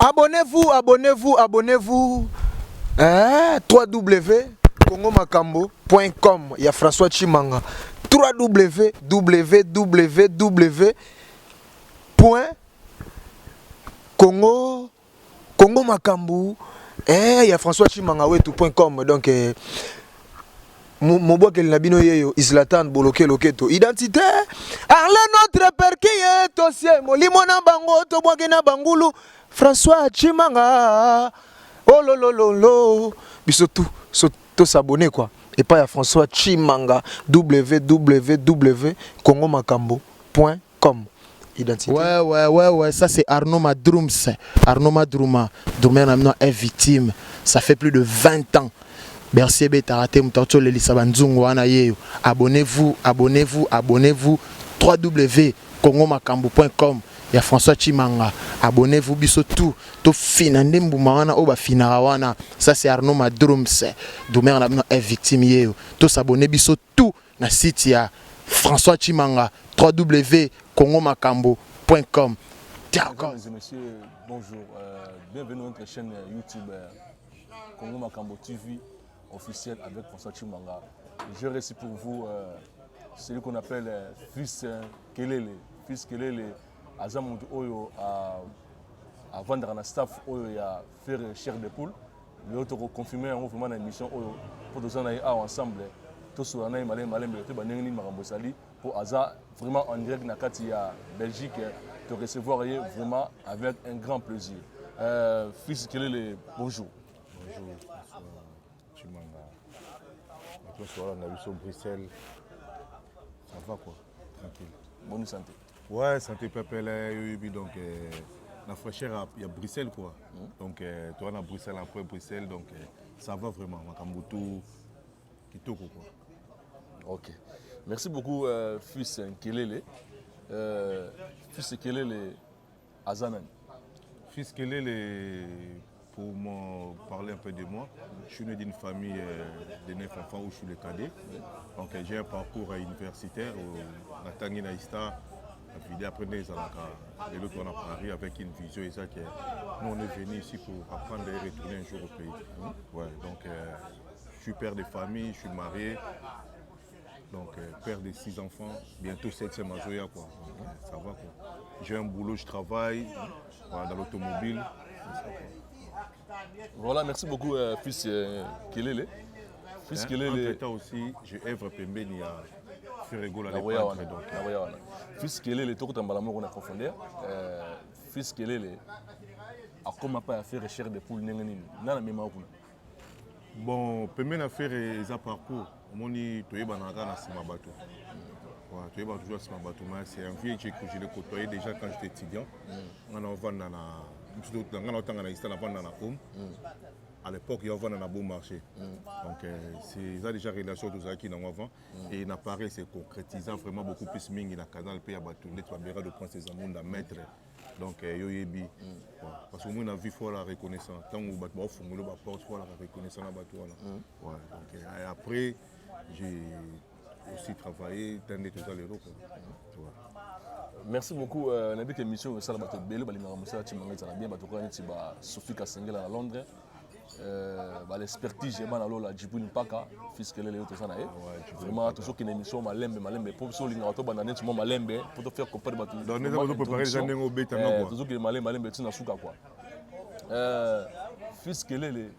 Abonnez-vous, abonnez-vous, abonnez-vous. www.congomakambo.com. Il y a François Chimanga. www.congomakambo. Il y a François Chimanga wetu.com. Donc Mobo kel nabino yeyo Islatan boloke loketo identité arle notre père qui est au ciel molimo na bango to boke na bangulu François Chimanga oh lolololo biso tout s'abonner quoi et pas à François Chimanga www.congomakambo.com identité ouais ça c'est Arnaud Madroums Madrouma maintenant est victime ça fait plus de 20 ans. Merci Betarate Moutarto Lelisa Banzungu wana yeyo. Abonnez-vous www.congomakambo.com. Il y a François Chimanga. Abonnez-vous biso tout finande mbuma wana oba finara wana. Ça c'est Arnaud Madroums. Domer na bino est victime yeyo. To s'abonner biso tout na site ya François Chimanga www.congomakambo.com. Mesdames et messieurs, bonjour. Bienvenue à notre chaîne YouTube Congo Makambo TV officiel avec François Chimanga. J'ai reçu pour vous celui qu'on appelle Fils Kelele. Fils Kelele, Azam Oyo à vendre dans staff Oyo à faire chair de poule. Le autre confirmé en vraiment l'émission Oyo pour deux ans ensemble. Tout ce qu'on a malin pour Aza vraiment en direct na kati ya Belgique te recevoir vraiment avec un grand plaisir. Fils Kelele, bonjour. Bonjour, François Chimanga. Bonsoir, on a vu sur Bruxelles. Ça va quoi? Tranquille. Bonne santé. Ouais, santé peuple. Donc, la fraîcheur, il y a Bruxelles quoi. Donc, toi, on a Bruxelles, après Bruxelles. Donc, ça va vraiment. Makambutu, Kitoko quoi. Ok. Merci beaucoup, Fils Kelele. Fils Kelele Azanan. Fils Kelele. Pour me parler un peu de moi, je suis né d'une famille de 9 enfants où je suis le cadet. Donc j'ai un parcours universitaire à Tanguy Naïsta. Après des années, l'autre on a Paris avec une vision exacte. Nous on est venu ici pour apprendre et retourner un jour au pays. Ouais, donc je suis père de famille, je suis marié. Donc père de 6 enfants, bientôt 7e majoya quoi. Ça va quoi. J'ai un boulot, je travaille dans l'automobile. Voilà, merci beaucoup, Fils Kelele. Fils Kelele. En aussi, je œuvre Pembeni à Ferrego la Fils Kelele, tout le monde a profondeur. Fils Kelele, a comment pas faire recherche de poules n'engagez n'a mémoire. Bon, Pembeni a fait des parcours. Moni toyeba na kana simabato. Ouais, toyeba toujours simabato, mais c'est un vieux que je l'ai côtoyé déjà quand j'étais étudiant. On a vendu à l'époque, il y avait un bon marché. Donc, c'est déjà relation de Zaki avant. Et l'appareil s'est concrétisant vraiment beaucoup plus ming dans le canal pays à Batourné, tu vas bien de prendre ces amours à mettre. Donc, yoyebi. Parce que moi, on a vu faut la reconnaissance. Tant que vous fumez la porte, faut la reconnaissance à Batourné. Donc, après, j'ai aussi travaillé dans les l'Europe. Merci beaucoup. Nabi que émission que ça la bateau bello balinga musala Chimanga ça bien bateau quand tu vas Sophie Kasengela à Londres. L'expertise est dans la Djibouni Paka, Fils Kelele tout ça na vraiment tout ce qui est émission malembe pour so linga to banane tu malembe pour te faire comprendre bateau. Donc nous avons préparé les années au bêta quoi. Tout ce qui est malembe tu na suka quoi. Fils Kelele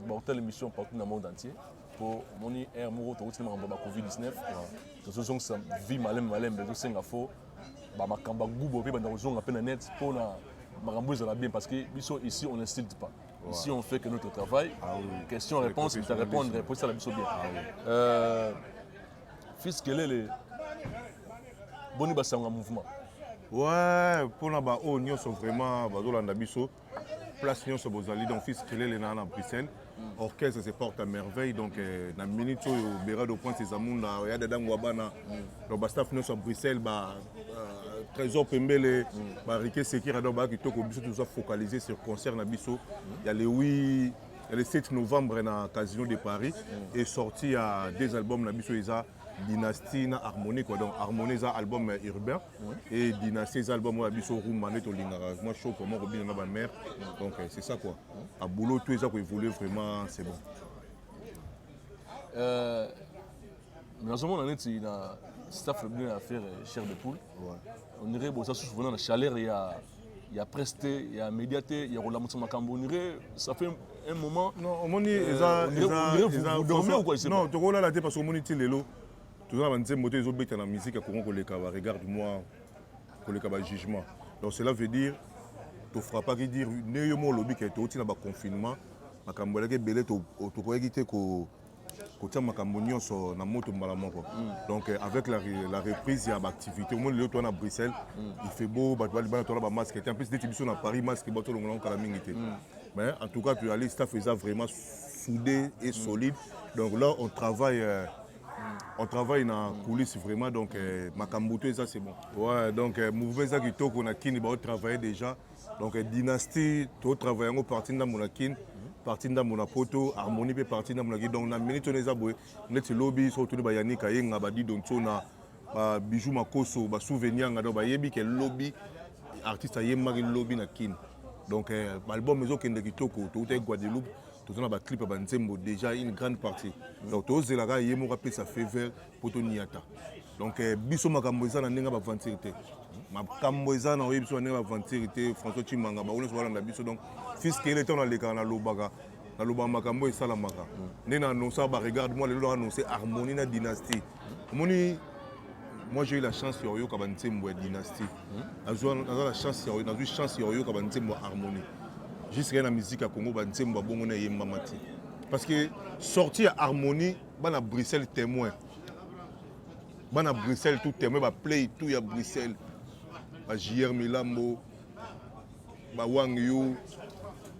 porter l'émission partout dans le monde entier. Pour mon air moro to utima ba Covid-19 to so ça vie malembe to senga fo ba makamba gubo pe ba ndozonga pe na net pour na makambo ça va bien parce que ici on n'insulte pas. Ici on fait que notre travail. Question réponse tu répondre pour ça la biso bien. Fils Kelele boni ba sanga mouvement. Ouais, pour na ba o nyo sont vraiment ba dolanda biso place nyo so bozali donc Fils Kelele na Bruxelles. Orchestre se porte à merveille donc na minute au bera de point ces amunda ya de dango bana donc ba staff nous à Bruxelles ba trésor pembele ba riké sekira donc ba ki toko biso tout ça focalisé sur concert na biso il y a le 7 novembre na Casino de Paris et sorti à 2 albums na biso isa Dynastie na harmonie quoi. Donc harmonie c'est album urbain et Dynastie c'est album où abisso rumba net olingara. Moi chaud comment Robin na ba mère. Donc c'est ça quoi. À boulot tout ça qu'on évolue vraiment c'est bon. Mais en ce moment on est dans staff bien à faire chair de poule. On dirait bon ça souvent dans la chaleur il y a Presté, il y a Médiaté, il y a Roland Makambo. Ça fait un moment. Non, on dit vous dormez ou quoi? Non, tu vois là parce qu'on dit lélo. Tout ça, on dit que les autres la musique à Congo regarde-moi, qu'on les jugement. Donc cela veut dire, tu ne feras pas dire néo lobby qui est aussi dans le confinement. Makambo là qui est belé, tu pourrais quitter que donc avec la reprise, il y a l'activité. Au moins, le tour à Bruxelles, il fait beau, il y a masque. En plus, des émissions à Paris, masque, il y a mais en tout cas, tu as les staff vraiment soudé et solide. Donc là, on travaille dans les coulisses vraiment. Donc, Makambuto, ça c'est bon. Ouais, donc, mouvement ça qui toque, on a kini, on travaille déjà. Donc, Dynastie, tu travailles en partie dans mon kin. Partie dans mon poto, harmonie peut partie dans mon guide. Donc, on a minute on est aboué. On est lobby, surtout les Bayani, Kayenga, Badi, donc on a bijou makoso, souvenir, on a yebi que lobby, artiste a yemari lobby na kin. Donc, l'album maison qui est kitoko, tout est Guadeloupe, tout on a clip à Banzembo déjà une grande partie. Donc, tout c'est là, yemo rappelé ça fait vert poto niata. Donc, biso makamboza na nenga ba ventirité. Makamboza na biso na ventirité, François Chimanga, ba on soit na biso donc fils qui est dans les cas na lobaga. Na loba makambo et salamaka. Nena annonce ba regarde-moi les lois annoncé harmonie na dynastie. Moi j'ai eu la chance de yo kabantembo dynastie. J'ai la chance yo kabantembo harmonie. Jusqu'à la musique à Congo bantembo bongo na yemba mati. Parce que sortir harmonie bana Bruxelles témoin. Bana Bruxelles tout témoin ba play tout ya Bruxelles. Ba JR Milambo ba Wang Yu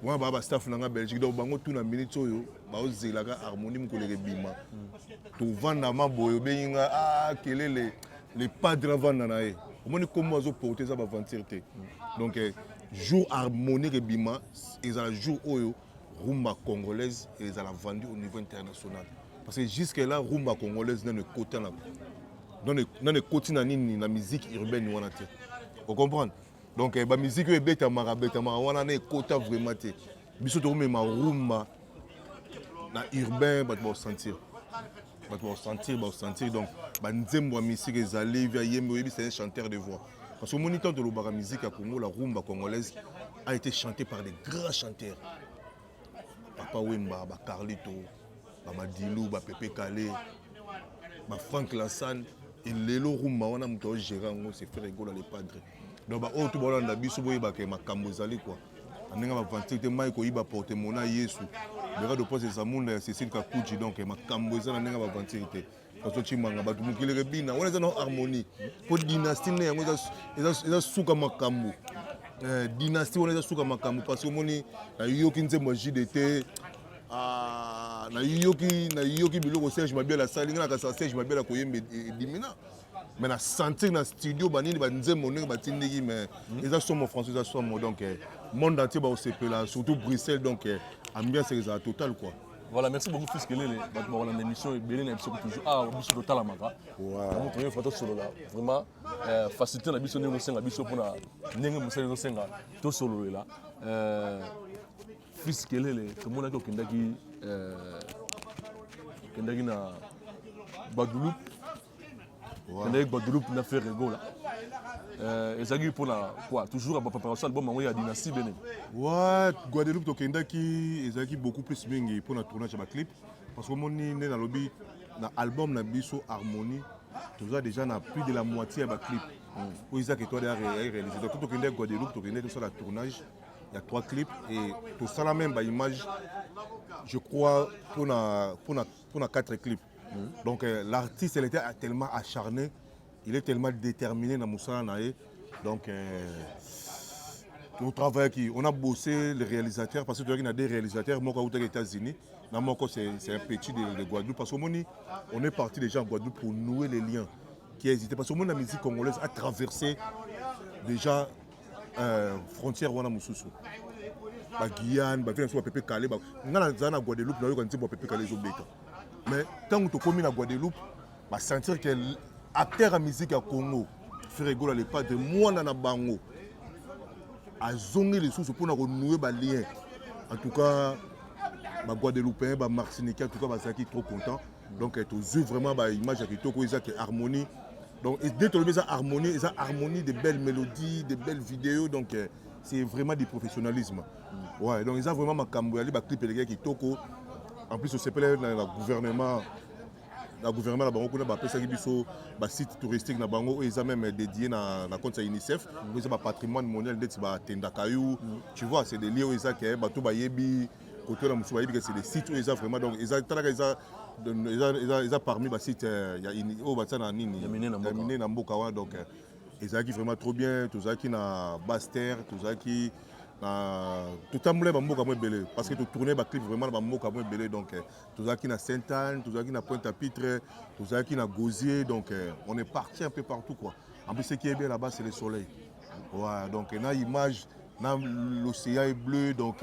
wa ba staff na Belgique donc bango tout na minute oyo ba ozelaka harmonie mkoleke bima. To vanda maboyo benga kelele les padres vanda na e. Omoni comment zo porter ça ba ventirité. Donc jour harmonique bima ils ont jour oyo rumba congolaise et ils ont vendu au niveau international. Parce que jusque là rumba congolaise dans le côté là. Dans le côté na musique urbaine wana te. Vous comprenez? Donc la musique est bête à marabeta wana na côté vraiment te. Biso to me ma rumba na urbain ba to sentir. Ba to sentir donc ba nzembo musique ezali via yembo yebi c'est un chanteur de voix. Parce que au moniteur de la musique à Congo la rumba congolaise a été chantée par des grands chanteurs. Papa Wemba, ba Carlito, ba Madilou, ba Pepe Kale, ba Frank Lassane. Et les rumba on a muto gérant c'est faire rigolo les padres. Donc ba auto bolanda biso boye ba ke makambo zali quoi. Anenga ba vanté mai ko iba porter mona Yesu. Le de poste ça monde Cécile Kakuji donc makambo zala nenga ba vanté. Parce que Chimanga ba tumukile bina on est dans harmonie. Pour dynastie ne yango eza suka makambo. Dynastie on est suka makambo parce que moni na yoki nzembo JDT na yoki biloko Serge Mabela salinga na Serge Mabela koyembe dimina mais na sentir na studio banini banzembo ndenge batindiki mais les somo français les somo donc monde entier ba osepela surtout Bruxelles donc ambiance est totale quoi. Voilà, merci beaucoup fils Kelele. Bon la émission est belle na toujours biso total amaka. On trouve photo solo là. Vraiment faciliter la biso ndenge senga biso pona ndenge musala senga to solo là. Fils Kelele comme on a kendaki na Guadeloupe. Kendaki Guadeloupe na faire rigolo là. Et ça qui pour la quoi toujours à préparation album il y a Dynastie Benin. Ouais, Guadeloupe to kendaki ezaki beaucoup plus mingi pour na tournage de clip parce que moni né dans lobby na album na biso harmonie toujours déjà na plus de la moitié de clip. Pour ça que toi derrière réalisé donc to kendaki Guadeloupe to kendaki sur la tournage. Il y a 3 clips et tout ça la même image, je crois, pour 4 clips. Donc l'artiste, elle était tellement acharné, il est tellement déterminé dans Moussa Naé. Donc on a bossé les réalisateurs, parce qu'il y a des réalisateurs, moi aux États-Unis, c'est un petit de Guadeloupe, parce qu'on est parti déjà en Guadeloupe pour nouer les liens qui existaient. Parce que la musique congolaise a traversé déjà frontière wana mususu ba Guyane ba vient so Pepe Kale ba ngana zana Guadeloupe na yo kanti ba Pepe Kale zo beta mais tant to komi na Guadeloupe sentir que l'acteur en musique à Congo fait rigoler pas de moi dans bango a zongué les sous pour renouer les liens. En tout cas, les Guadeloupéens, les Martiniquais, en tout cas, ils sont trop contents. Donc, tu as vraiment l'image qui est harmonie. Donc, dès que tu as harmonie, des belles mélodies, des belles vidéos. Donc, c'est vraiment du professionnalisme. Ouais, donc, ils ont vraiment un clip qui est en plus, c'est le gouvernement. Le gouvernement a un site touristique ils ont même dédié à la compte UNICEF. Ils ont un patrimoine mondial tu vois, c'est des lieux où ils ont c'est des sites où ils ont vraiment. Donc, ils ont parmi les sites, il y a Miné Namboka. Donc, ils ont vraiment trop bien. Tout ça qui na Basse-Terre, tout ça qui. Tout le monde parce que tu tournais le clip vraiment dans le donc tout ça qui na Sainte-Anne, tout ça qui na Pointe-à-Pitre, tout ça qui na Gosier, donc on est parti un peu partout quoi. En plus ce qui est bien là-bas c'est le soleil. Ouais, donc on a l'image, l'océan est bleu donc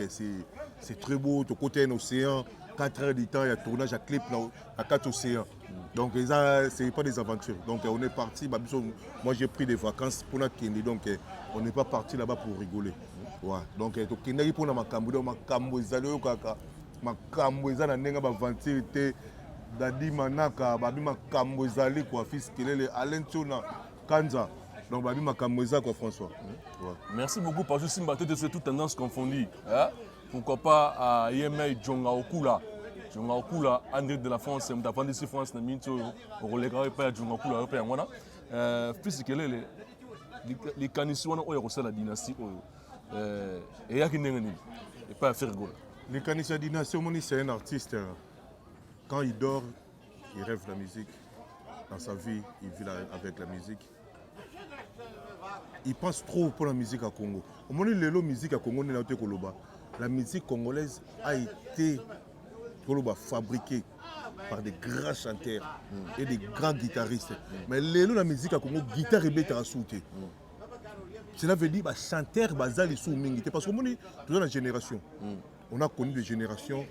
c'est très beau, tu côté un océan, 4 heures du temps il y a tournage à clip à 4 océans. Donc c'est pas des aventures. Donc on est parti, moi j'ai pris des vacances pour la Kenya donc on n'est pas parti là-bas pour rigoler. Ouais. Donc, tu as pour makambo ezali kaka makambo ezali ndenge ba ventilité dadi manaka babi makambo ezali quoi fils kelele Alain Tona Kanza donc babi makambo ezali quoi François. Ouais. Merci beaucoup parce que Simba c'est toute tendance confondue. Hein? Pourquoi pas à Yemei Djonga Okula. Djonga Okula André de la France, on t'a vendu ici France na minto au relégué pas Djonga Okula européen wana. Fils kelele les canissi wana oyo ko la dynastie oyo. Et il y a qui n'est pas à faire rigoler. Le Kanissa Dynastie, c'est un artiste. Quand il dort, il rêve la musique. Dans sa vie, il vit avec la musique. Il pense trop pour la musique à Congo. Au moment où la musique à Congo, la musique congolaise a été fabriquée par des grands chanteurs et des grands guitaristes. Mais la musique à Congo, guitare et bête à sauter. Cela veut dire que les chanteurs basali sous mingi parce que nous dans la génération on a connu des générations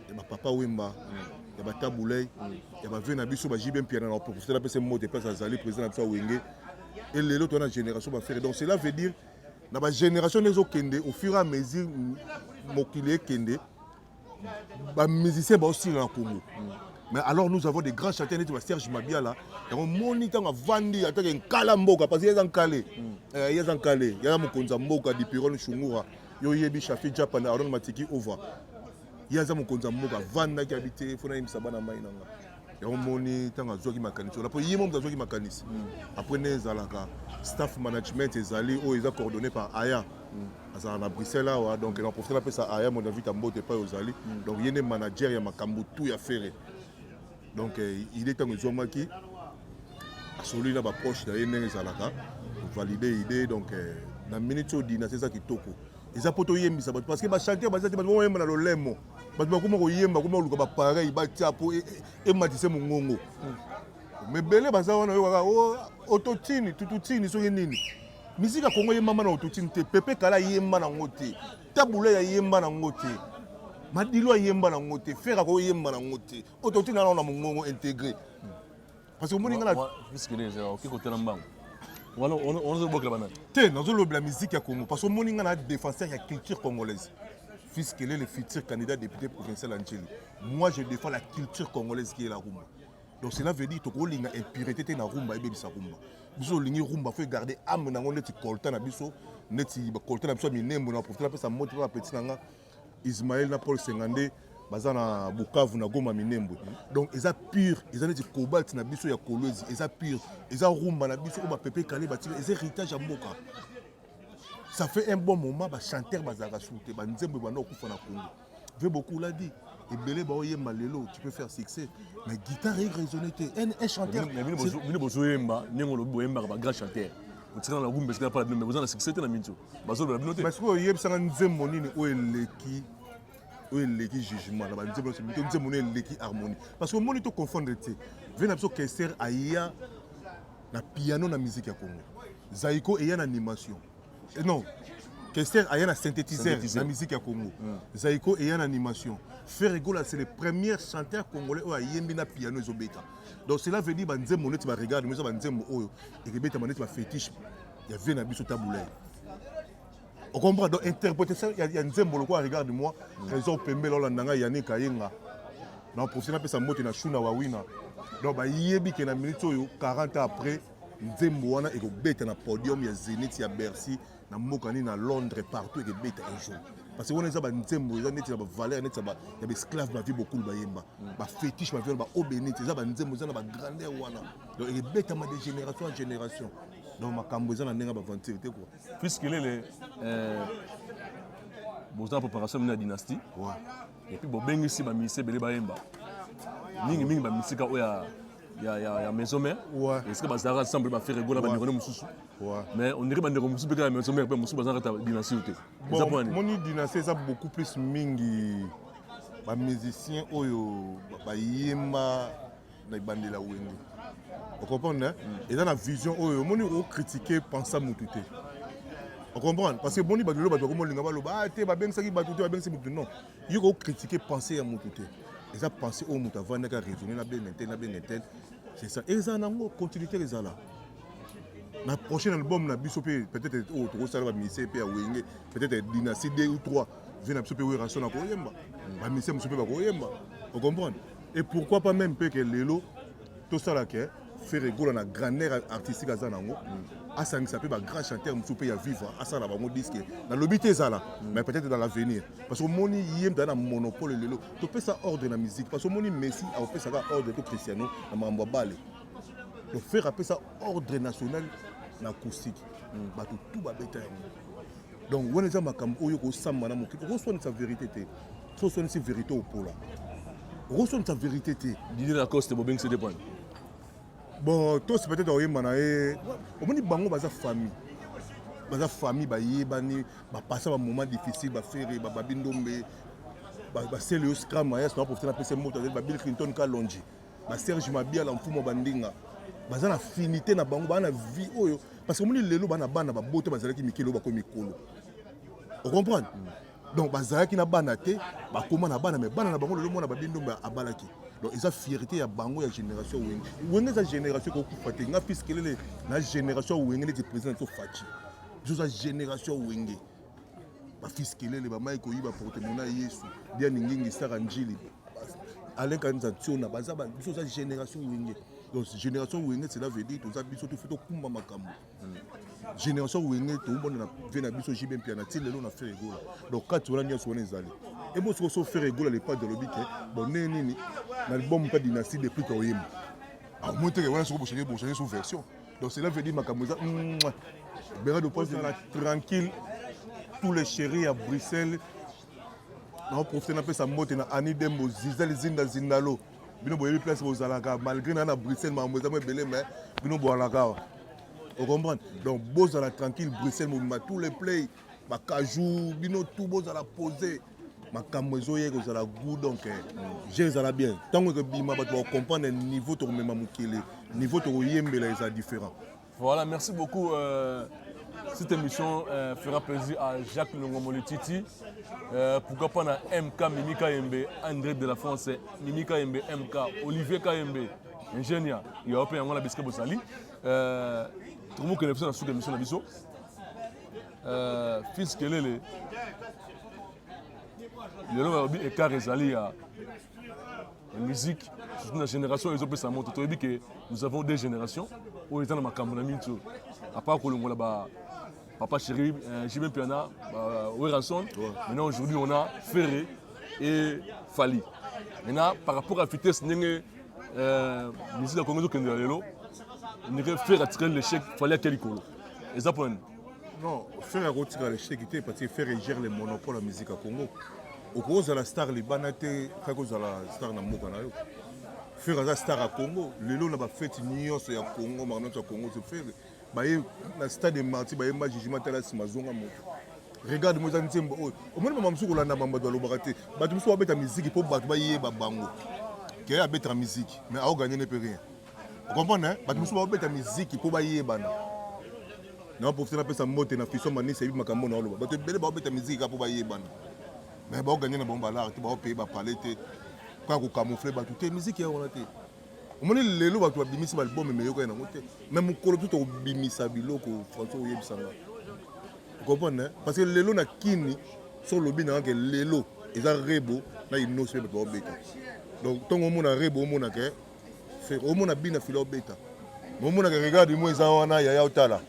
il y a papa Wemba il y a Taboulay il y a Vena Biso Jibem Pierre na professeur la PC mot de place Azali président Absa Wenge et les autres dans la génération va faire donc cela veut dire dans la génération les autres kende au fur et à mesure mokile kende ba musiciens ba aussi dans Congo. Mais alors nous avons des grands chanteurs, Serge Mabiala, et on monite en Vandi, il y a un Kalamboka, parce qu'il y a un Calais, il y a un Calais, il y a un Mokonza Mboka, Dipiron Chungura, Yoyebi Shafi Japan, Aaron Matiki Ova. Il y a un Mokonza Mboka, Vanda qui habite, Fonaim Sabana Maïnanga. Et on monite en Zogi Makanis. Après, il y a un Zogi Makanis. Après, il y a un staff management, ils sont coordonnés par Aya. À Bruxelles, donc on a profité de ça Aya, mon avis, Tambote pas aux Ali. Donc il y a un manager, il y a un Makambo, tout à faire. Donc il est en zone qui celui là proche de Zalaka pour valider l'idée donc la minute où c'est ça qui toko et ça peut yembi ça parce que ba chanter ba ça ba yemba na lolemo ba ko yemba ko luka ba pareil ba tiapo et matisse mongongo mais belé ba ça wana yo autotune tututine so nini musique ya Congo yemba na autotune te pepe kala yemba na ngote tabula ya yemba na ngote Madilo yemba na ngote, faire ko yemba na ngote. Autotune na na mongongo intégré. Parce que mon ingala puisque les gens qui côté nambang. On se bokla banane. Té dans la musique à Congo parce que mon ingala défenseur de la culture congolaise. Puisque le futur candidat député provincial Angeli. Moi je défends la culture congolaise qui est la rumba. Donc cela veut dire que tu as une impureté dans la rumba et bisa rumba. Biso lingi rumba faut garder âme na ngone ti kolta na biso, neti ba kolta na biso minembo na profiter la sa moto na petit nanga. Ismaël na Paul Sengande bazana Bukavu na Goma Minembo. Donc ils a pur, ils ont des cobalt na biso ya Kolwezi, ils a pur, ils a rumba na biso ba pépé calé ba ils héritage à Mboka. Ça fait un bon moment ba chanteur bazaka souté ba nzembo ba na okufa na Congo. Veut beaucoup l'a dit. Et belé ba oyemba lelo, tu peux faire succès. Mais guitare et résonité, un chanteur. Mais bino bozoyemba, ningo boyemba ba grand chanteur. Vous tirez dans la roue, mais pas mais vous avez la succès dans la minute. Parce que il y a un nzembo nini o eleki jugement là, nzembo eleki harmonie. Parce que mon to confondre te. Vena biso Kester aya na piano na musique ya Congo. Zaiko et une animation. Non. Kester a un synthétiseur la musique à Congo. Zaiko et une animation. Ferregola c'est le premier chanteur congolais où a yembi na piano zobeta. Donc cela veut dire banze monete va regarder mais ça banze mo oyo et que beta monete va fétiche. Il y avait na biso taboulé. On comprend donc interprétation il y a nzembo quoi regarde moi raison pembelo la nanga yani kayenga. Donc pour cela ça mote na shuna wa wina. Donc ba yebi ke na minute oyo 40 ans après nzembo wana et ko beta na podium ya Zénith ya Bercy na mokani na Londres partout et que beta un jour. Parce que on est ça nzembo ça net ba valeur net ça ba ya ba esclave ba vie beaucoup ba yemba. Ba fétiche ba vie ba obénité ça ba nzembo ça na ba grandeur wana. Donc et beta ma de génération en génération. Donc ma kamboza na nenga ba ventirité quoi. Puisque les en préparation de la dynastie. Ouais. Et puis bon ben ici ba misé belé ba yemba. Mingi ba misika oya ya maison mère. Ouais. Est-ce que bazara ensemble ba faire rigoler ba ndeko mususu. Ouais. Mais on dirait ba ndeko mususu beka maison mère pe mususu bazara ta dynastie oté. Bon, mon dynastie ça beaucoup plus mingi ba musicien oyo ba yemba na bandela wenge. Vous comprenez? Et dans la vision oyo moni o critiquer penser mututé. Vous comprenez? Parce que boni badolo bato comme linga baloba ah te ba benga ki batuté ba benga mututé non. Il faut critiquer penser à mututé. Et ça penser au mutu avant de raisonner na bien intel. C'est ça. Et ça nango continuité les là. Na prochain album na biso peut-être au trop ça va misser pe wenge peut-être dynastie 2 ou 3 vient na biso pe ration na koyemba. Ba misser musu pe ba koyemba. Vous comprenez? Et pourquoi pas même que lelo tout ça là que faire rigoler na grandeur artistique à nango. À ça ça peut ba grand chanteur musu pe ya vivre à ça na bango disque na lobité ça là mais peut-être dans l'avenir parce que moni yem dans monopole lelo to peut ça ordre na musique parce que moni Messi a fait ça ordre to Cristiano na mambo balé. Donc faire appeler ça ordre national na acoustique. Ba tout ba beta. Donc on est ma kam oyo ko samba na mo reçoit sa vérité té. Reçoit sa vérité au pola. Reçoit sa vérité té. Didier Lacoste bo beng se dépend. Bon, toi c'est peut-être oyemba na e. Omoni bango baza famille. Baza famille ba yebani, ba passer un moment difficile, ba faire ba bindombe. Ba Celio Scram ya so pour faire passer moto ba Bill Clinton Kalonji. Ba Serge Mabia la mfumo bandinga. Baza na affinité na bango ba na vie oyo parce que omoni lelo bana bana ba bote bazalaki mikelo ba ko mikolo. Vous comprenez? Donc bazalaki na bana te, ba koma na bana mais bana na bango lelo mona ba bindombe abalaki. Donc ils ont fierté à bango ya génération wenge. Wenge za génération ko kufaté nga fils kelele na génération wenge les président to fachi. Zo génération wenge. Ba fils kelele ba mai ko yiba porte mona Yesu. Dia ningingi sara njili. Alain Kanza Tiona baza ba zo génération wenge. Donc génération wenge c'est la veut dire to za biso to fait to kumba makambo. Génération wenge to mbona na vena biso jibem piana tilelo na faire gola. Donc quand tu wana nyoso wana ezali. Et moi ce que faire gola les pas de lobby bon nini l'album pas dynastie depuis que oyem. Ah moi te wana soko changer sous version. Donc cela veut dire makamoza bera de poste tranquille tous les chéris à Bruxelles. Non profiter na pesa mote na Ani Dembo Zizal Zindalo. Bino boyebi place aux alaka malgré na Bruxelles mamoza mo belé mais bino bo alaka. Vous comprenez? Donc boz à la tranquille Bruxelles mo tous les play ba kajou bino tout boz à la poser. Makambo zoye ko zala goût donc j'ai zala bien tant que bima ba to comprendre le niveau to même mukele niveau to yembela est différent. Voilà, merci beaucoup. Cette émission fera plaisir à Jacques Longomole Titi. Pourquoi pas na MK Mimi Kayembe, André de la France, Mimi Kayembe MK, Olivier Kayembe, ingénieur. Il y a un la bisque Bossali. Tout le monde connaît ça dans l'émission de Bisso. Fils Kelele. Le nom est Karezali à la musique, surtout la génération, ils ont ça monte. Tu as dit que nous avons des générations où ils sont dans ma campagne. À part que l'on a Papa Chéri, Jimmy Piana, Oueranson. Maintenant aujourd'hui on a Ferré et Fali. Maintenant par rapport à la vitesse, nous avons musique de Congo qui est là. On irait faire attirer l'échec, Fali à Kelikolo. Et ça pour non, faire retirer l'échec parce que faire gère les monopoles de la musique à Congo. Au cause de la star libanais, à cause de la star na Mokana. Faire la star à Congo, le lot n'a pas fait ni au Congo, mais au Congo se fait. Baye na stade de Marti, baye ma jugement tala si mazonga mo. Regarde moi zanzembo. Au moins maman msuko la na bamba do lobarate. Ba tu msuko beta musique pour ba baye ba bango. Qui a beta musique, mais a gagner ne peut rien. Vous comprenez? Ba tu msuko beta musique pour baye bana. na profiter na pesa mote na fiso mani c'est makambo na oloba bato bele ba beta musique pour ba yebana mais ba gagner na bomba là tu ba payer ba palette kwa ko camoufler ba tout musique ya on a te omoni lelo bato babimisi ba album mais yoko na ngote même ko tout au bimisa biloko François oyebisanga comprendre parce que lelo na kini sur le bina que lelo eza rebo na innocent ba beta donc tongo mona rebo mona ke faire au mona bina filo beta mona ke regarde moi eza wana ya otala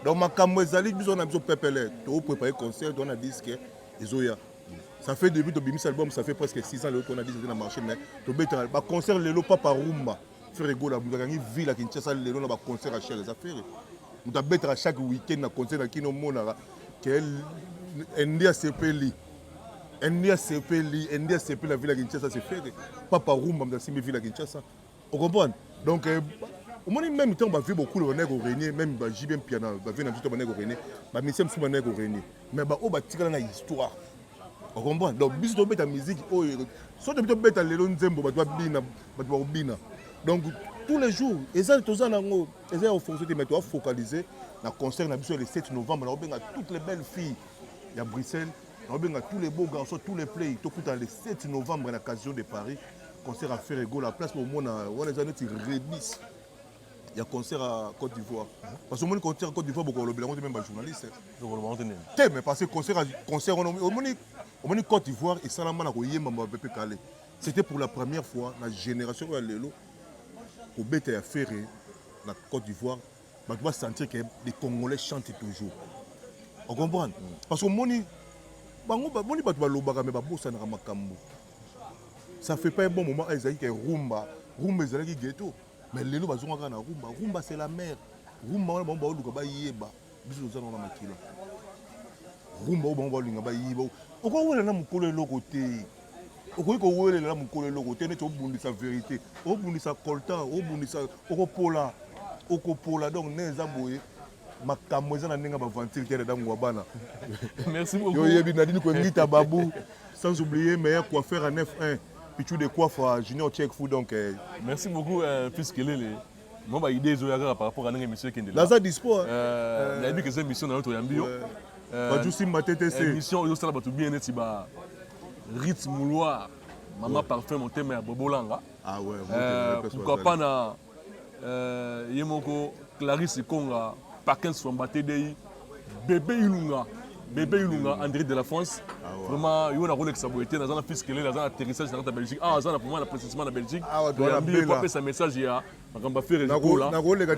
donc makambo ezali biso na biso pepele to préparer concert on a disque ezoya ça fait depuis to bimisa album ça fait presque 6 ans le on a dit dans le marché mais to beta ba concert lelo papa rumba faire rigola mukangi ville à Kinshasa lelo na ba concert à cher les affaires muta beta chaque week-end na concert na kino mona que India CPLI India CPLI la ville à Kinshasa c'est fait papa rumba muta simbi ville à Kinshasa on comprend donc au moins même temps, on va vivre beaucoup de nègres au régner, même si bien piano, on va vivre dans tout le nègres au régner, mais c'est sous nègres au régner. Mais on va tirer dans l'histoire. On comprend. Donc, bis de la musique, soit de bête à l'élan zembo, bina. Donc, tous les jours, et ça, tout ça, et ça, on faut focaliser. Le concert, le 7 novembre, on a toutes les belles filles. Il y a Bruxelles, on a tous les beaux garçons, tous les plays. Tout le 7 novembre, à l'occasion de Paris, concert à Ferrego, la place pour moi, on a des années qui rebissent. Il y a concert à Côte d'Ivoire. Parce que moi, concert à Côte d'Ivoire, beaucoup de même pas journaliste. Mais parce que concert au Côte d'Ivoire et ça c'était pour la première fois la génération de l'élo au bête à faire la Côte d'Ivoire. Tu vas sentir que les Congolais chantent toujours. On comprend? Parce que ça fait pas un bon moment à Isaïe rumba est ghetto. Mais les gens qui sont rumba, rumba c'est la mer. Rumba on va luka yeba. Biso za na makila. Rumba on va luka yeba. Oko wele na mukolo lokote. Oko ko wele na mukolo lokote ne to bundisa vérité. O bundisa coltan, o bundisa oko pola donc neza boye. Makambo za na ninga ba ventil tere dangu wabana. Merci beaucoup. Yo yebi nadini ko ngita babu sans oublier meilleur coiffeur à 9-1. Pichu de coiffe Junior Check Food donc merci beaucoup puisque les moi ba idée par rapport à une émission qui est là. Laza dispo il y a eu quelques émissions dans notre yambio. Ba jusi matete c'est émission au sala batu bien neti ba rythme mouloir maman parfum mon thème ya Bobolanga. Ah ouais. Pourquoi pas na yemoko Clarisse Konga Parkins Swambate Dei bébé Ilunga André de la France. Vraiment, il y a un rôle qui s'est boité dans un fisc, dans un atterrissage dans la Belgique. Ah, ça, pour moi, l'appréciation de la Belgique. Ah, ouais, pas ce message, il y a un faire les jours là.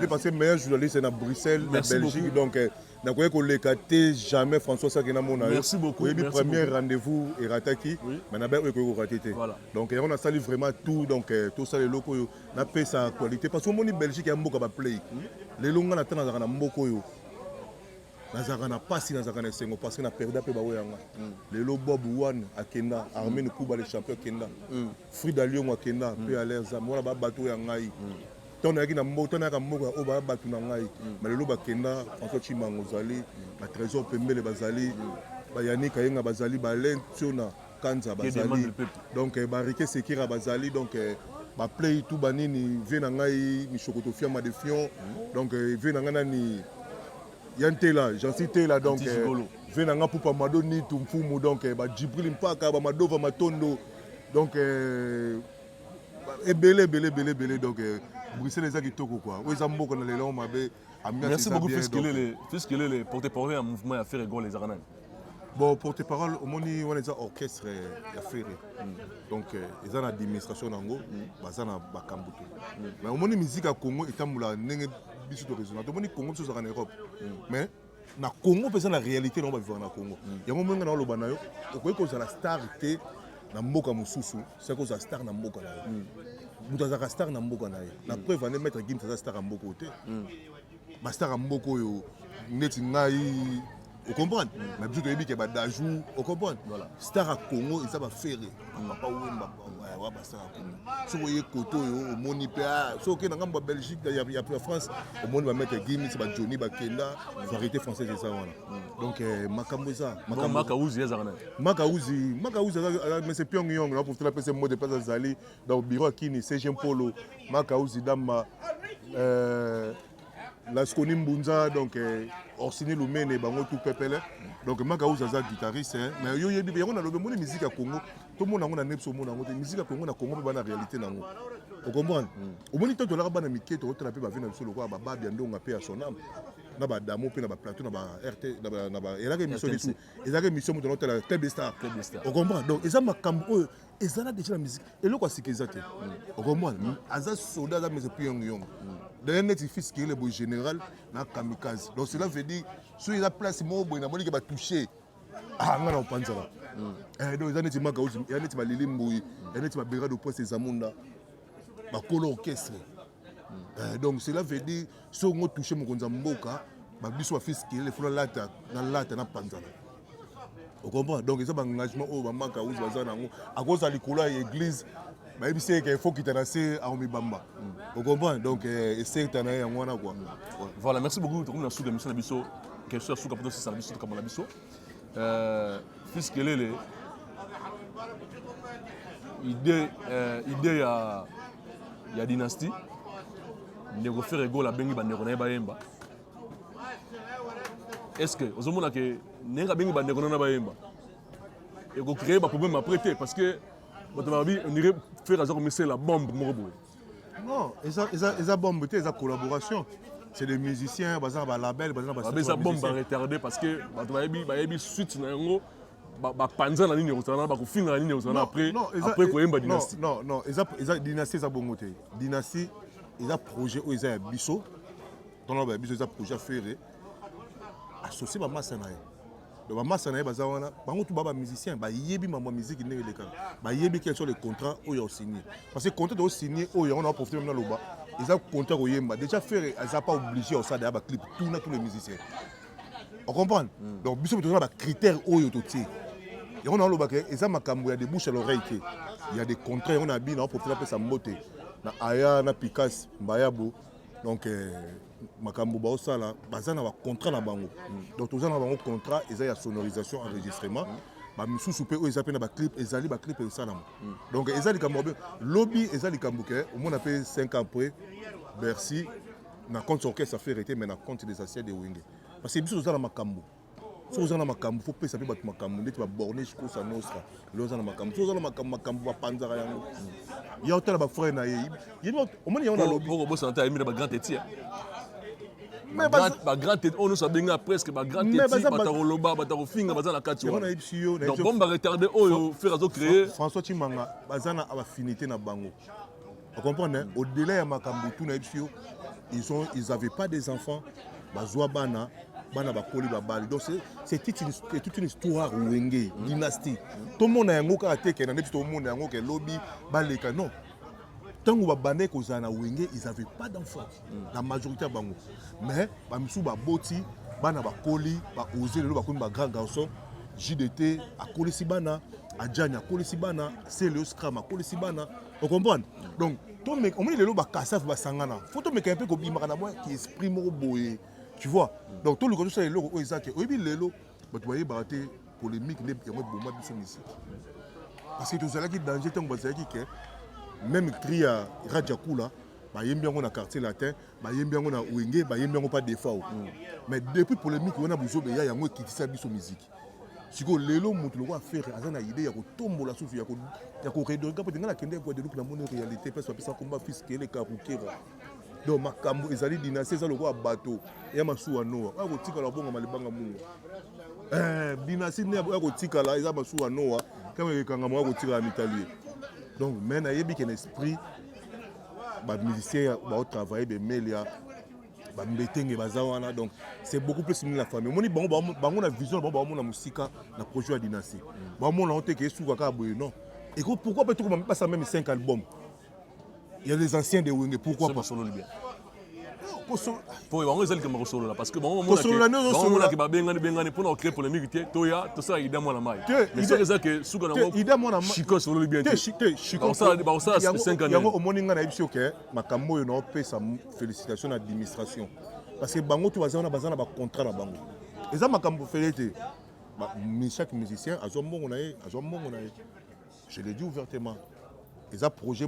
Parce que le meilleur journaliste, c'est à Bruxelles, en Belgique. Donc, je crois que le jamais François Sakina Mona. Merci beaucoup. Le premier rendez-vous est raté. Mais on a raté. Donc, on a salué vraiment tout. Donc, tout ça, les locaux, on a fait sa qualité. Parce que le Belgique, il y a un beaucoup de play. Les longs, on a beaucoup. Nazaka na pasi nazaka na sengo parce que na perda pe baoyanga lelo Bob One akenda Armene Kuba le champion kenda Frida Lyon akenda pe alerza mona ba bato ya ngai tona yaki na mboto na ka mboka o ba bato na ngai mais lelo bakenda François Chimango zali ba Trésor Pembele bazali ba Yannick Ayenga bazali ba Lentiona Kanza bazali donc Barike Sekira bazali donc ba play tout banini vient na ngai mi chocoto fiama de fion donc vient na ngana ni Yantela, j'en cite là donc venanga pour Pamado ni Tumfumu donc ba Djibril Mpaka ba Madova Matondo donc belé donc Bruxelles les akitoko quoi. Oui ça mboko na lelo mabe amia. Merci beaucoup puisque les porte-parole un mouvement à faire égaux les aranan. Bon porte-parole au moni on est orchestre à faire donc ils ont l'administration nango bazana ba kambuto. Mais au moni musique à Congo etambula ndenge biso de raisonnement to moni Congo biso en Europe mais na Congo pesa na réalité on va vivre na Congo yango menga na loba na yo okoyi ko za la star te na mboka mususu c'est ko za star na mboka na yo mutaza star na mboka na yo la preuve ane mettre Gims za star na mboka te ba star na mboka yo neti ngai vous comprenez? Mais je dis que les Dajou, vous comprenez? Star à Congo, ils savent faire. Papa Wemba, Star à Congo. Si vous voyez Koto, au Monipéa, si vous voyez en Belgique, il y a plus en France, au monde va mettre Gims, Johnny, Bakenda, variété française, c'est ça. Donc, Makamboza. Makaouzi, Makaouzi, mais c'est Pyongyang, là, pour faire la mot de place Zali, dans le bureau à Kini, c'est Jean Polo, Makaouzi, Dama. Lasconi Mbunza, donc Orsini Lumene, Bango tout pepele. Donc Makaou Zaza guitariste, mais yo yebi on a le monde musique à Congo. Tout le monde a un nepso monde a musique à Congo na Congo ba na réalité nango. Vous comprenez? Au moins temps dollar ba na mike to traper ba vina solo quoi ba bien ndonga pe à son âme. Na ba damo pe na ba plateau na ba RT na ba et la émission de tout. Et la émission de notre Table Star. Vous comprenez? Donc ils ont makambo ils ont déjà la musique et le quoi c'est qu'ils ont. Vous comprenez? Aza soda za mais c'est plus young. D'un net fils qui est le beau général na kamikaze. Donc cela veut dire sur la place mo boy na moni qui va toucher. Ah ngana opanza là. Donc ils ont net maka aussi, ils ont net malili mboyi, ils ont net mabera de poste zamunda. Ba kolo orchestre. Donc cela veut dire si on touche mon konza mboka, ba biso fils qui est le fona lata na panza. Vous comprenez? Donc ils ont un engagement au maka ou bazana ngo à cause de l'école et l'église. Mais il sait qu'il faut qu'il t'anasse à Omibamba. Vous comprenez? Donc c'est un aïe en quoi. Voilà, merci beaucoup. Tout le monde a soulevé l'émission de Bisso. Question sur le service de Kamala Bisso. Fils que les idée il y a dynastie. Nego faire ego la bengi ba nego na ba yemba. Est-ce que aux hommes là que nenga bengi ba nego na ba yemba. Ego créer ba problème à prêter parce que on irait faire la bombe. Non, ils ont bombe, ils ont collaboration. C'est des musiciens, ils ont un label, ils ont un bombe retardé parce que ils ont suite panza na ligne après dynastie. Non, ils ont dynastie za bongo té. Dynastie, ils ont projet où ils ont biso. Dans le biso ils ont projet faire associé ba massa na. Donc massa na baza wana bango tout baba musicien ba yebi mama musique ne le kan ba yebi quels sont les contrats où ils ont signé parce que contrat de signer où on a profité même dans le bas ils ont contrat au yemba déjà faire ils ont pas obligé au ça d'ailleurs clip tous les musiciens on comprend donc biso besoin ba critères où ils ont tout et on a le bas que ils ont makambo il y a des bouches à l'oreille il y a des contrats on a bien on profite après sa moté na aya na pikas mbayabo donc makambo ba osala bazana ba contrat na bango donc tous na bango contrat ils a sonorisation enregistrement ba misusu pe o ezapena ba clip ezali ba clip esala donc ezali kambo lobby ezali kambo ke au monde appelle 5 ans après Bercy na compte orchestre ça fait arrêter mais na compte des anciens de Wenge parce que biso na makambo so ozana makambo faut pesa pe ba makambo ndeti ba borner jusqu'au sa nostra lozana makambo so ozana makambo ba panzara yango ya hôtel ba frère na ye au monde ya on a lobby au boss santé ami ba grand étier mais grand tête on nous a bien presque ba grand tête bataro loba bataro finga bazana kati on a ipsio donc bomba retardé oyo faire azo créer François Chimanga bazana affinité na bango vous comprenez au-delà ya makambo tout na ipsio ils avaient pas des enfants bazwa bana bakoli babali donc c'est toute une histoire wenge dynastie tout le monde a yango ka te ke na tout le monde a yango ke lobby baleka non tant que babane ko zana wenge ils avaient pas d'enfants la majorité à bango mais ba misu ba boti bana bakoli ba oser le bakoni ba grand garçon JDT akoli sibana Adjani akoli sibana Célio Scram akoli sibana vous comprenez donc to mec on dit le ba kasaf ba sangana faut to mec un peu ko bimaka na moi qui exprime boye tu vois donc tout le côté ça est là où ils ont que oui lelo bah tu voyez baraté polémique ne bien moi bomba biso ici parce que tout ça là qui danger tant que ça qui que même cri à Radjakula bah yem bien on a quartier latin bah yem bien on a Wenge bah yem bien on pas défaut mais depuis polémique on a besoin de ya moi qui dit ça biso musique si ko lelo mutu lo faire azana idée ya ko tombola soufi ya ko redonner peut ngala kende ko de look na mon réalité parce que ça combat fiscal les karukera donc makambo ezali dynastie ça le roi bateau ya masuwa noa wa ko tikala bonga malibanga mungu dynastie ne ya ko tikala eza masuwa noa kama ekanga mo ko tikala mitali donc mais na yebi ken esprit ba musicien ba travailler be melia ba mbetenge bazawana donc c'est beaucoup plus la famille moni bango na vision bango na musika na projet ya dynastie bango na honte ke suka ka boye non et pourquoi peut on pas ça même 5 albums. Il y a les anciens de Wenge, pourquoi pas solo bien. Pour on est que solo là parce que bon on a bengani pour créer polémique toya tout ça il moi la maille. Mais c'est ça que souka na Chico solo bien. Chico ça c'est 5 ans. Yango au moninga na ibisio ke makambo yo na pesa félicitations à l'administration parce que bango tu bazana ba contrat na bango. Eza makambo felete. Chaque musicien a son bon on a je l'ai dit ouvertement. Ils ont projet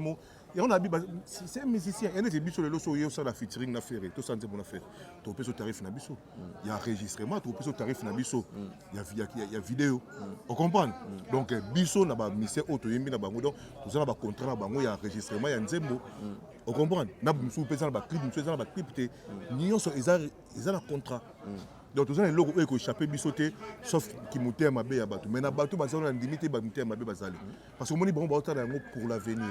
Et on a dit, c'est un musicien. Il y a des biso, il la featuring, la faire, tout ça, c'est mon affaire. Tu peux tarif na biso. Il y a enregistrement, tu peux tarif na biso. Il y a vidéo. On comprend. Donc biso na ba mission auto yembi na bango donc tout ça na ba contrat na bango, il y a enregistrement, il y a nzembo. On comprend. Na biso pesa na ba clip, biso na ba clip te. Nyonso ils ont un contrat. Donc tout ça les logo eko échappé bisoté sauf qui montait à mabe ya bato mais na bato bazalo na limité ba monter à mabe bazali parce que moni bon ba tala yango pour l'avenir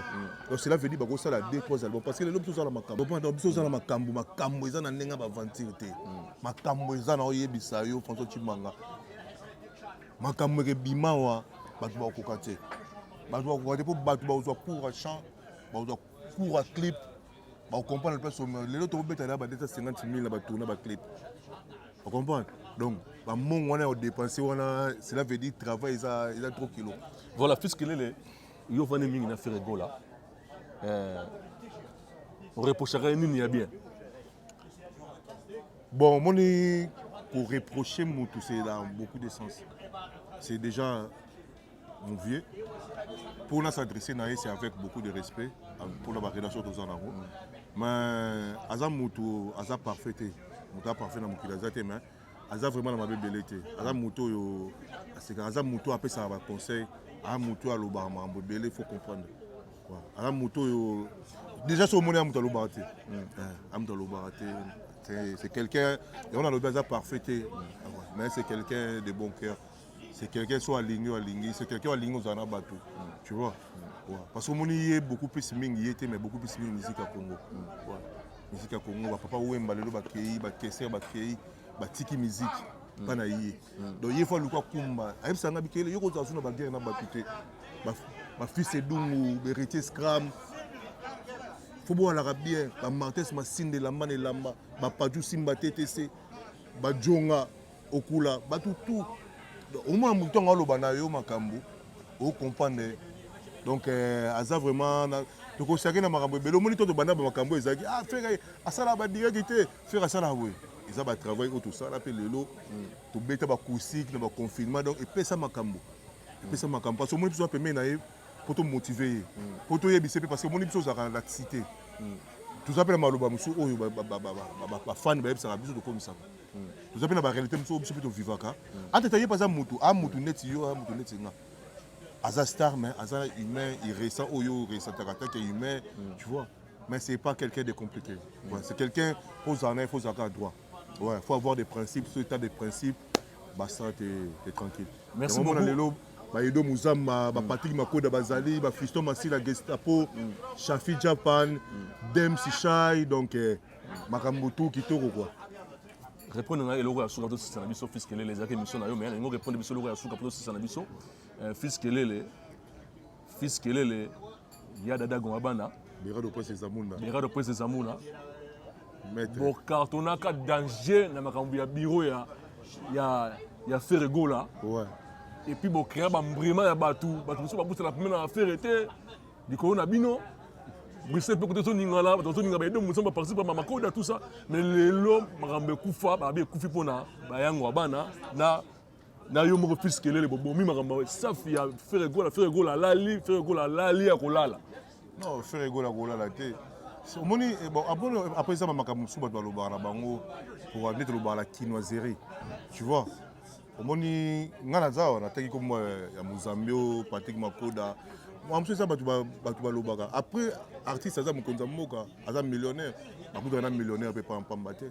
donc c'est l'avenir ba ko sala 2-3 albums parce que les lobso sala makambo donc biso sala makambo eza na ndenga ba aventure te makambo eza na oyebisa yo François Chimanga makambo ke bimawa bato ba kokate bato ba kokate pour bato ba uzwa cours à chant ba uzwa cours à clip ba comprendre le plus les autres beta là ba 250 000 na ba tourner ba clip. On comprend. Donc, on a dépensé, cela veut dire travail, il a 3 kilos. Voilà, puisque les yo vane mingi na faire gola. On reprocherait ni bien. Bon, pour reprocher Moutou, c'est dans beaucoup de sens. C'est déjà mon vieux. Pour nous s'adresser, c'est avec beaucoup de respect pour la relation de Zanaro. Mais Azam Moutou, Azam parfait. Moutou parfait dans mon kilazate, mais Azam vraiment dans ma belle été. Azam Moutou, c'est que Azam Moutou après ça va conseil. Azam Moutou à l'Obama, mon belle, il faut comprendre. Azam Moutou, déjà sur mon Moutou à l'Obaraté. Moutou à l'Obaraté, c'est quelqu'un, et on a le Azam parfait, mais c'est quelqu'un de bon cœur. C'est quelqu'un soit aligné, c'est quelqu'un aligné aux Anabatou. Tu vois? Parce que mon y est beaucoup plus mingi, mais beaucoup plus mingi musique à Congo. Musique à Congo, papa Ouemba, le Bakei, Bakesser, Bakei, Batiki musique, pas naïe. Donc il faut le quoi Kumba. Aïe, ça n'a pas été, il y a aussi une bagarre dans Batute. Ma fils est donc, Berité Scram. Faut boire l'arabien, ma Martes, ma Sinde, la man et lamba, ma Padjou Simba TTC, ma Djonga, Okula, ma tout. Au moins, mouton à l'Obanayo, ma Kambo, au comprendre. Donc, Aza vraiment, donc chacun a marabou. Mais le moniteur de Banaba Makambo, ils ont dit ah faire à ça là-bas directement, faire à ça là oui. Ils ont travaillé autour ça, là puis le lot, tout bête à acoustique, le confinement donc et puis ça Makambo, et puis ça Makambo. Parce que moi je peux permettre pour te motiver, pour te yébiser parce que mon épisode a la cité. Tout ça appelle Maloba Moussou, oh bah fan bah ça a besoin de comme ça. Tout ça appelle la réalité Moussou, c'est plutôt vivaka. En détail pas ça Moutou, ah Moutou net yo, ah Moutou net nga. Aza star, mais Aza humain, il ressent Oyo, il ressent Takata qui est humain, tu vois. Mais c'est pas quelqu'un de compliqué. Ouais, c'est quelqu'un, il faut en faut avoir droit. Ouais, il faut avoir des principes, si tu as des principes, bah ça, t'es tranquille. Merci beaucoup. Edo Mouzama, Patrick Makoda Bazali, Fiston Massi, la Gestapo, Shafi Japan, Dem Sichai, donc Makambutu, Kitoko quoi. Répondre à l'euro à Souka, c'est un abisso, fils qu'elle est les émissions, mais il y a répondre à l'euro à Souka, c'est un abisso, fils qu'elle est les Yadada Gomabana, Bera de Prince Zamouna. Bera de Prince Zamouna. Bon, quand on a un danger dans ma bureau, il y a Ferrego là. Ouais. Et puis, bon, créer un brimant à Batou, Batou, c'est la première affaire était du Corona Bino. Bruxelles peut côté son Ningala, ton Ningala, nous sommes participés à Makoda, tout ça. Mais les l'homme, Marambe Koufa, Babé Koufi Pona, Bayango Abana, na yo mo fils que les bobomi Marambe, ça fait Ferrego la lali, Ferrego la lali à Kolala. Non, Ferrego la Kolala, té. Bon, après ça, Makamousou va le bar à Bango pour aller le bar à la quinoiserie. Tu vois? Omoni nganaza on attaque comme ya Mozambio, Patrick Makoda. Moi je sais ça batuba lobaka. Après artiste ça mokonza moka, aza millionnaire. Bakuta na millionnaire peut pas pambater.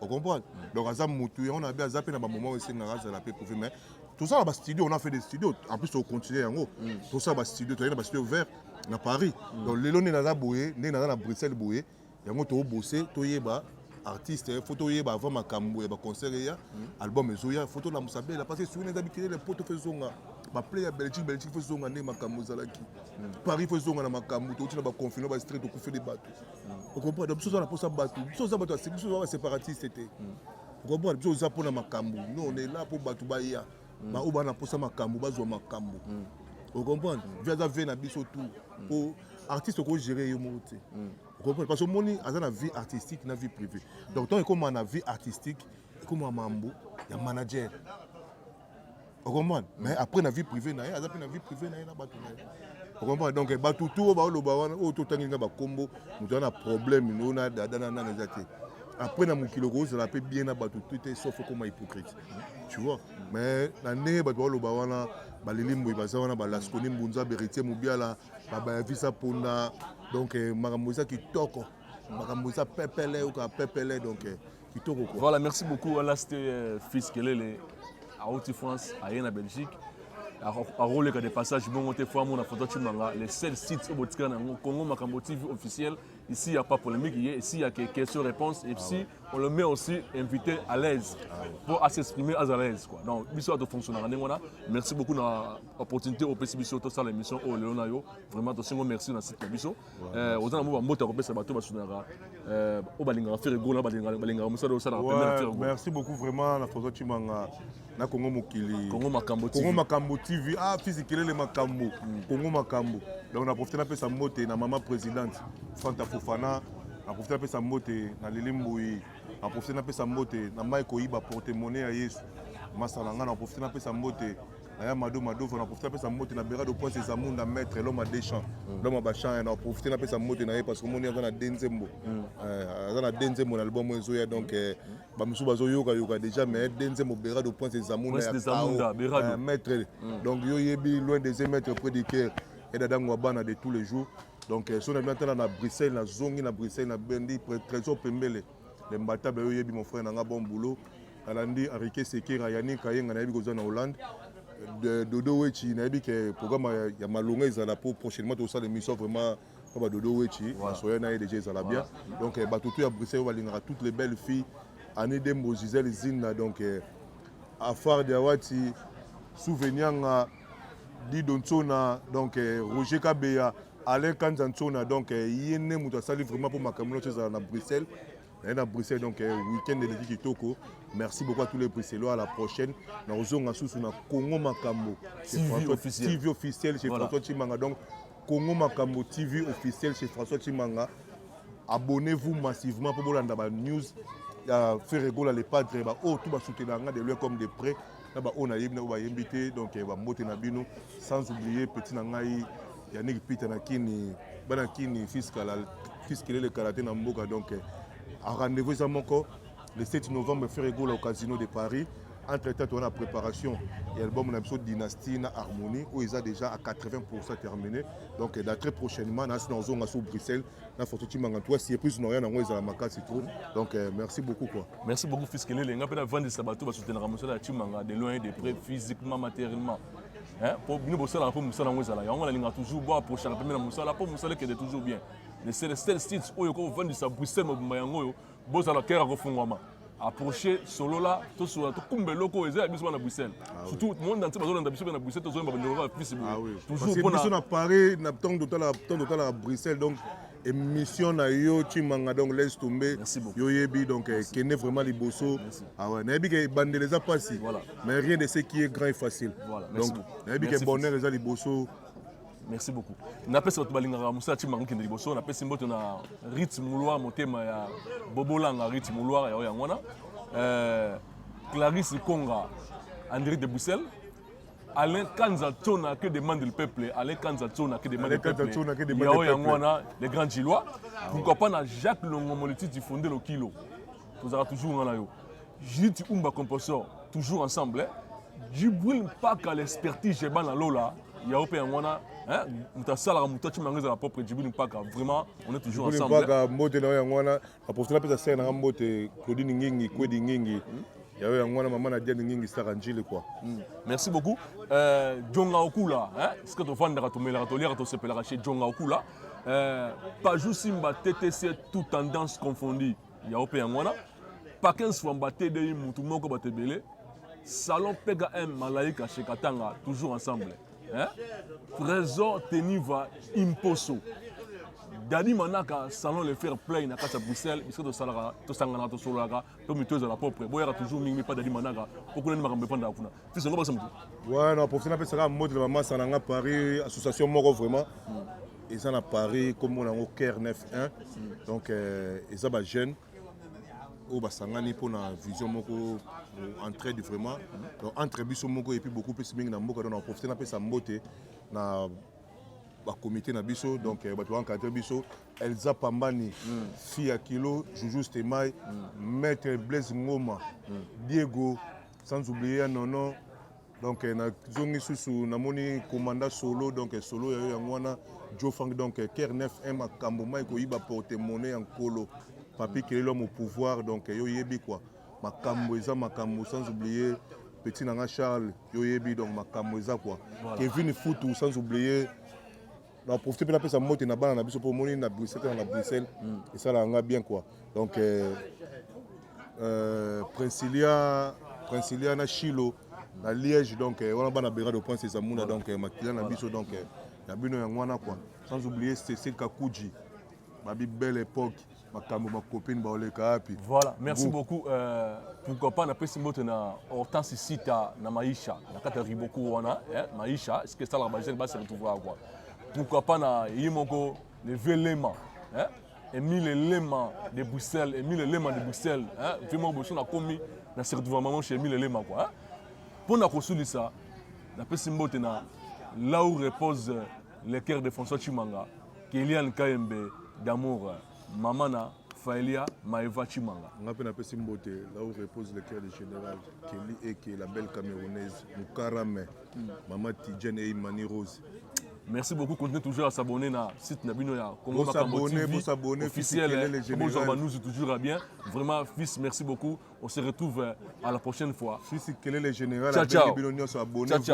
On comprend? Donc aza mutu on a bien zappé na ba moment aussi ngaraza la paix pour mais tout ça là studio on a fait des studios. En plus on continue yango. Tout ça ba studio, tu as ba studio vert na Paris. Donc lelo ne na boyé, ne na Bruxelles boyé. Yango to bosser, to yeba artiste, photo yeba avant makambo et ba concert ya album ezoya photo la Musabe la parce que souvenez d'habitude les potes faisonga ba play à Belgique faisonga ne makambo zalaki Paris faisonga na makambo to na ba confinement ba street to couper des bateaux on comprend donc ça na pour ça bateau ça bateau c'est ça séparatiste c'était on comprend donc ça pour na makambo nous on est là pour bateau ba ya ba oba na pour ça makambo ba zo makambo on comprend via za na biso tout pour artiste ko gérer yo moté. Parce que mon a une vie artistique, une vie privée. Donc, tant que comme on a une vie artistique, comme un mambo, il y a un manager. On comprend. Mais après, la vie privée, il y a la vie privée, on comprend. Donc, tout combo, nous avons un problème, nous avons après, dans mon kilo rose, ça peut bien abattre tout est sauf comme hypocrite. Tu vois. Mais l'année, donc, voilà, merci beaucoup. Là, c'était Fils Kelele à Haute-France, à Yéna, Belgique. À rôle des passages, bon, on a photo Chimanga, les seuls sites au Congo Makambo TV officiel. Ici, il n'y a pas de polémique, ici, il y a quelques questions-réponses. Et ici, on le met aussi invité à l'aise pour s'exprimer à l'aise. Donc, l'histoire de fonctionnaire. Merci beaucoup de l'opportunité au PCBISO, tout ça, l'émission au Léonayo. Vraiment, merci dans cette émission. Aux gens, merci beaucoup vraiment la photo Chimanga. Na Congo Mokili. Congo Makambo TV. Congo Makambo TV. Ah, physiquement les Makambo. Congo Makambo. Donc on a profité de sa motte na maman présidente Fanta Fofana. On a profité de sa motte na Lilimboui. On a profité de sa motte na Maiko Iba porte-monnaie à Yesu. Masalanga on a profité de sa motte na Mado Mado. On a profité de sa motte na Bera de Point ses amours na maître l'homme à Deschamps. L'homme à Bachan. On a profité de sa motte na parce que mon est dans Denzembo. Dans la Denzembo l'album Zoya donc Bamsou Bazoyoka yoka déjà mais Denzembo Bera de Point ses amours na maître. Donc yo yebi loin des maîtres près du cœur et dans Wabana de tous les jours. Donc si on est maintenant à Bruxelles, na Zongi na Bruxelles na Bendi trésor Pembele. Les mbata yo yebi mon frère na bon boulot. Alandi Enrique Sekera Yannick Kayenga na yebi ko en Hollande. De Dodo Wechi na yebi que programme ya malonga ezala pour prochainement tout ça l'émission vraiment pas Dodo Wechi soya na déjà ezala bien. Donc batutu à Bruxelles va lingara toutes les belles filles Anne Dembo Gisèle Zina donc Afar Diawati souvenir Di Donsona donc Roger Kabeya Alain Kanzantsona donc yene muta sali vraiment pour Makambo chez na Bruxelles. À Bruxelles, donc week-end de l'équipe Kitoko. Merci beaucoup à tous les Bruxellois. À la prochaine. Nous avons un Congo Makambo. TV officiel chez François Chimanga. Donc, Congo Makambo TV officiel chez François Chimanga. Abonnez-vous massivement pour vous avoir des news. Faire rigoler les padres. Oh, tout va soutenir de l'œil comme de près. On a invité. Donc, on va monter Nabino. Sans oublier, petit Nangaï, Yannick Pitanakini, Banakini, fiscal, le karaté Namboka. Donc, à rendez-vous le 7 novembre, faire égo au Casino de Paris. Entre-temps, on a la préparation et l'album Dynastie na Harmonie où ils ont déjà à 80% terminé. Donc, très prochainement, nous sommes à Bruxelles. Si plus nous avons donc, merci beaucoup. Merci beaucoup, Fils Kelele. Nous avons vendu Sabato pour soutenir la Chimanga de loin, de près, physiquement, matériellement. Pour nous, nous avons toujours boire pour chaque première moussala, pour moussala qui est toujours bien. Les Célestel States, où ils vendent sa Bruxelles, ils ont la refondement. Approcher solo là, tout sur tout comme locaux, ils ont à Bruxelles. Surtout le monde entier, ils ont besoin à Bruxelles, ils ont besoin toujours pour nous. À Paris, nous avons à Bruxelles, donc émission na yo Chimanga donc laisse tomber. Yo yebi donc qui est vraiment les bossos. Ah ouais, n'abi que bande les a pas si. Mais rien de ce qui est grand et facile. Donc n'abi que bonheur les bossos. Merci beaucoup. Na pesa to balingaka musala Chimanga kende liboso na pesa mboto na rythme mulwa motema ya bobolanga rythme mulwa ya ngona. Clarisse Konga André de Bruxelles. Alain Kanzatona que demande le peuple, Alain Kanzatona que demande le peuple. Yao Yangwana, les grands Gilois. Pourquoi pas na Jacques Longomoliti qui fondait le kilo. Nous avons toujours en ayo. Jiti Umba composeur, toujours ensemble. Djibril Mpaka l'expertise j'ai ban la lola. Yao pe Yangwana, hein, mutasala mutachi mangeza la propre Djibril Mpaka. Vraiment, on est toujours ensemble. Djibril Mpaka mbote na Yangwana, apporter la pesa scène na mbote Claudine Ngingi, Kwedi Ngingi. Merci beaucoup. Djonga Okula, ce que tu vas faire, tu vas te chez Djonga Okula. Pas juste Simba TTC, toute tendance confondue. Il y a Opé Angwana. Pas 15 fois batté de Moutoumoko Batebele. Salon Pega M Malaika chez Katanga, toujours ensemble. Trésor Teniva Imposo. Dani Manaka, salon le fair play na Casa Bruxelles, parce que to salara, to sangana to solaka, to mitoze la propre. Boyara toujours mingi pas Dani Manaka. Pourquoi ne m'arrête pas d'apuna? Fils on va ça. Ouais, non, pour ça ça un mode de maman Sananga Paris, association moko vraiment. Et ça à Paris comme on a au Caire 91. Donc et ça va jeune. au basangani pour la vision moko entraide vraiment donc entre biso moko et puis beaucoup plus mingi na mboka donc on profiter na pesa mbote na ba comité na biso donc ba to encadrer biso Elsa Pambani fille à kilo Joujou Stemai maître Blaise Ngoma Diego sans oublier Nono donc na zongi susu na moni commandant solo donc solo ya ngwana Joe Frank donc Ker 9M akambo mai ko yiba porter monnaie en colo papi qui est l'homme au pouvoir donc yo yebi quoi makambo eza makambo sans oublier petit nanga Charles yo yebi donc makambo eza quoi Kevin Foutou sans oublier on profite pour la pesa mote na bana na biso pour moni na Bruxelles et ça là nga bien quoi donc Princilia na Chilo na Liège donc on a bana bera de Prince Zamuna donc makila na biso donc na bino ya ngwana quoi sans oublier Cécile Kakouji ma belle époque makambo ma copine ba oleka api voilà merci beaucoup pourquoi pas na pesi moto na Hortense Sita na Maisha na kata Riboku wana Maisha est-ce que ça la base va se retrouver quoi pourquoi pas na yimoko le Velema Emile Lema de Bruxelles vraiment bosso na komi na se retrouver maman chez Emile Lema quoi pour na kosuli ça na pesi moto na là où repose le cœur de François Chimanga Kylian Kayembe d'amour Mamana Faelia Maeva Chimanga. On a appelé Simbote, là où repose le cœur du général Kelly et qui est la belle camerounaise Moukarame, Maman Tidjane et Imani Rose. Merci beaucoup, continuez toujours à s'abonner à site Nabino ya Congo Makambo TV vous s'abonner officiel nous toujours bien. Vraiment fils, merci beaucoup. On se retrouve à la prochaine fois. Fils quel est le général ciao.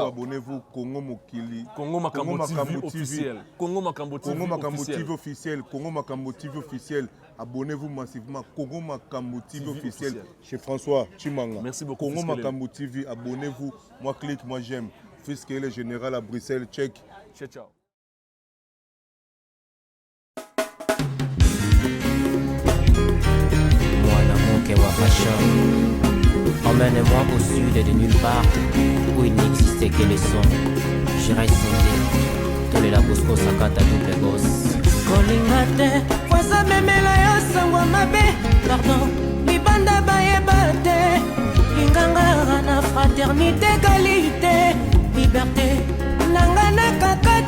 Abonnez-vous Congo Mokili. Congo Makambo TV officiel. Congo Makambo TV officiel. Congo Makambo TV officiel. Abonnez-vous massivement Congo Makambo TV officiel chez François Chimanga. Merci beaucoup. Congo Makambo TV, abonnez-vous. Moi clique, moi j'aime. Fils quel est le général à Bruxelles, check. Ciao, ciao. Moi, l'amour qui est fashion. Emmène-moi au sud de nulle part où il n'existait que le son. J'irai sonder. Tous les labosco sakata double gosse. Kolingate, voisin memela yo sangwa mabe. Pardon, libanda bayebate. Linganga na fraternité, égalité, liberté. Nangana kaka